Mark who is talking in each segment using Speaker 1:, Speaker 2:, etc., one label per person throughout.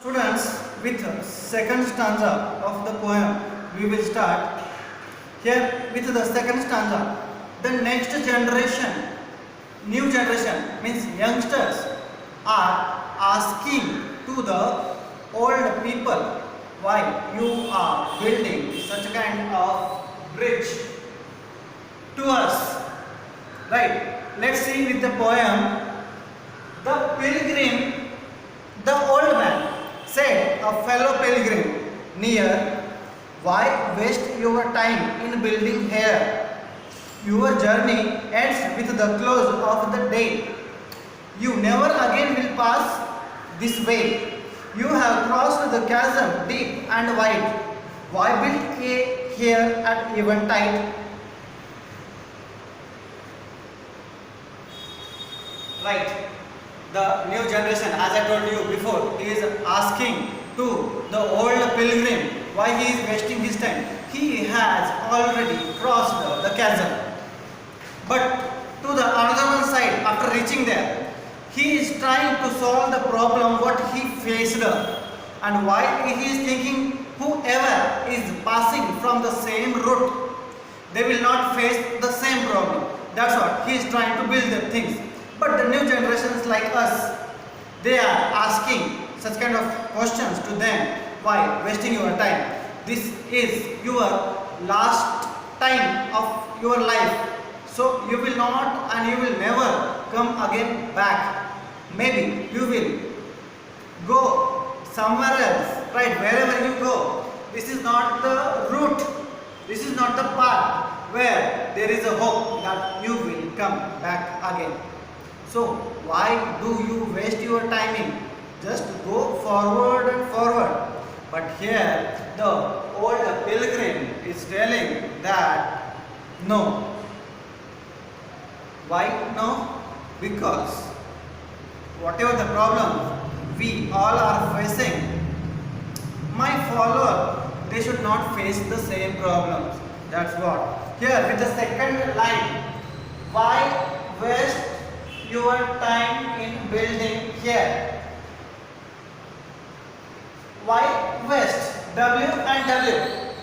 Speaker 1: Students, with second stanza of the poem, we will start. Here, with the second stanza, the next generation, new generation means youngsters, are asking to the old people why you are building such kind of bridge to us. Right? Let's see with the poem. The pilgrim, the old man, said a fellow pilgrim near, why waste your time in building here? Your journey ends with the close of the day. You never again will pass this way. You have crossed the chasm deep and wide. Why build here at eventide? Right. The new generation, as I told you before, he is asking to the old pilgrim why he is wasting his time. He has already crossed the chasm. But to the another one side, after reaching there, he is trying to solve the problem what he faced. And why he is thinking whoever is passing from the same route, they will not face the same problem. That's what he is trying to build the things. But the new generations like us, they are asking such kind of questions to them. Why wasting your time? This is your last time of your life. So you will not and you will never come again back. Maybe you will go somewhere else, right? Wherever you go. This is not the route. This is not the path where there is a hope that you will come back again. So why do you waste your timing? Just go forward and forward. But here the old pilgrim is telling that no. Why no? Because whatever the problem we all are facing, my follower, they should not face the same problems. That's what. Here with the second line, why waste your time in building here? Why waste? W and W.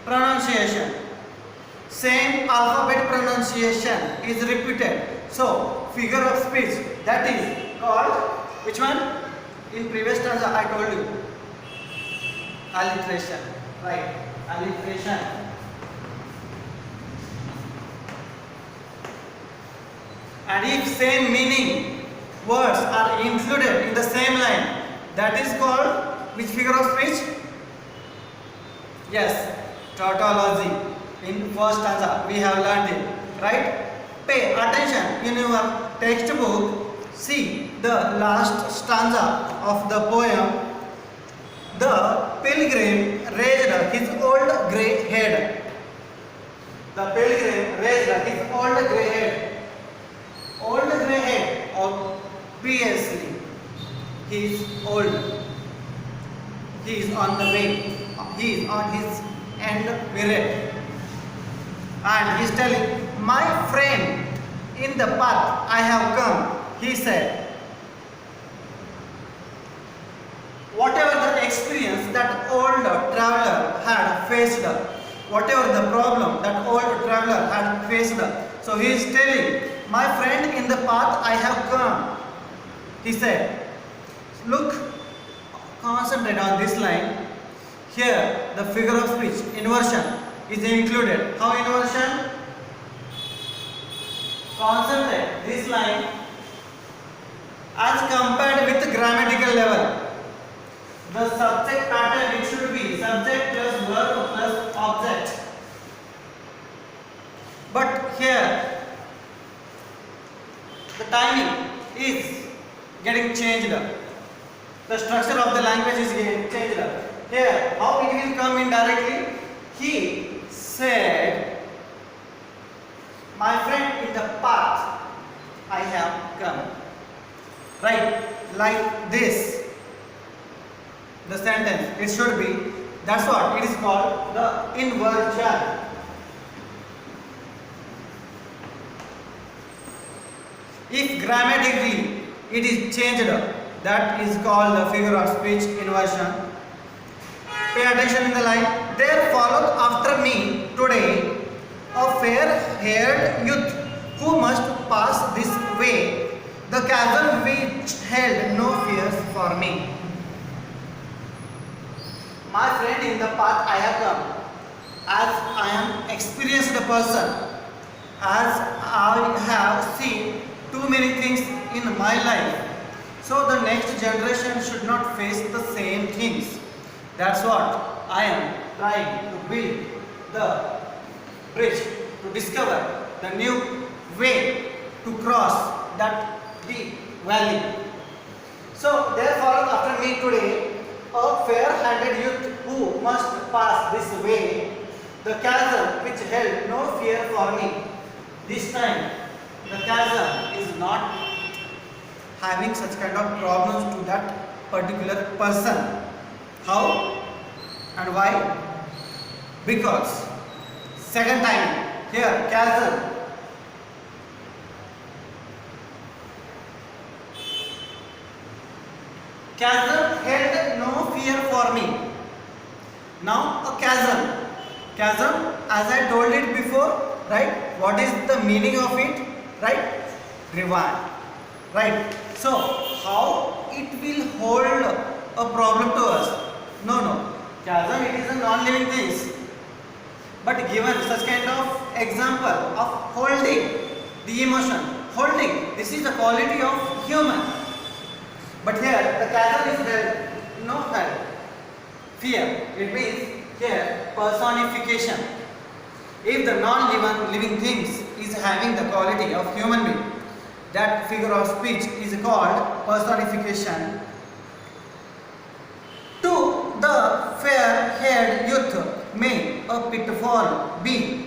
Speaker 1: Pronunciation. Same alphabet pronunciation is repeated. So, figure of speech, that is called, which one? In previous stanza I told you. Alliteration. Right. Alliteration. And if same meaning words are included in the same line, that is called which figure of speech? Yes, tautology. In first stanza we have learned it, right? Pay attention in your textbook. See the last stanza of the poem. The pilgrim raised his old grey head. The pilgrim raised his old grey head. Old grey head, obviously he is old. He is on the way. He is on his end period. And he is telling, my friend, in the path I have come, he said, whatever the experience that old traveler had faced, whatever the problem that old traveler had faced, so he is telling, my friend, in the path I have come. He said, look, concentrate on this line. Here, the figure of speech, inversion, is included. How inversion? Concentrate this line as compared with grammatical level. The subject pattern, it should be subject plus verb plus object. But here, the timing is getting changed. The structure of the language is getting changed. Here, how it will come indirectly? He said, my friend, in the path I have come. Right? Like this. The sentence, it should be, that's what it is called, the inversion. If grammatically it is changed, That is called the figure of speech inversion. Pay attention in the line. There followed after me today a fair-haired youth who must pass this way, the chasm which held no fears for me. My friend, in the path I have come, as I am experienced person, as I have seen too many things in my life, so the next generation should not face the same things. That's what I am trying to build the bridge to discover the new way to cross that deep valley. So there followed after me today a fair-handed youth who must pass this way, the chasm which held no fear for me. This time the chasm is not having such kind of problems to that particular person. How and why? Because second time here chasm held no fear for me. Now a chasm, as I told it before, right? What is the meaning of it? Right? Ravine. Right? So how it will hold a problem to us? No. Chasm, it is a non-living thing. But given such kind of example of holding the emotion, holding, this is the quality of human. But here the chasm is held no held. Fear. It means here personification. If the non-living things is having the quality of human being, that figure of speech is called personification. To the fair-haired youth may a pitfall be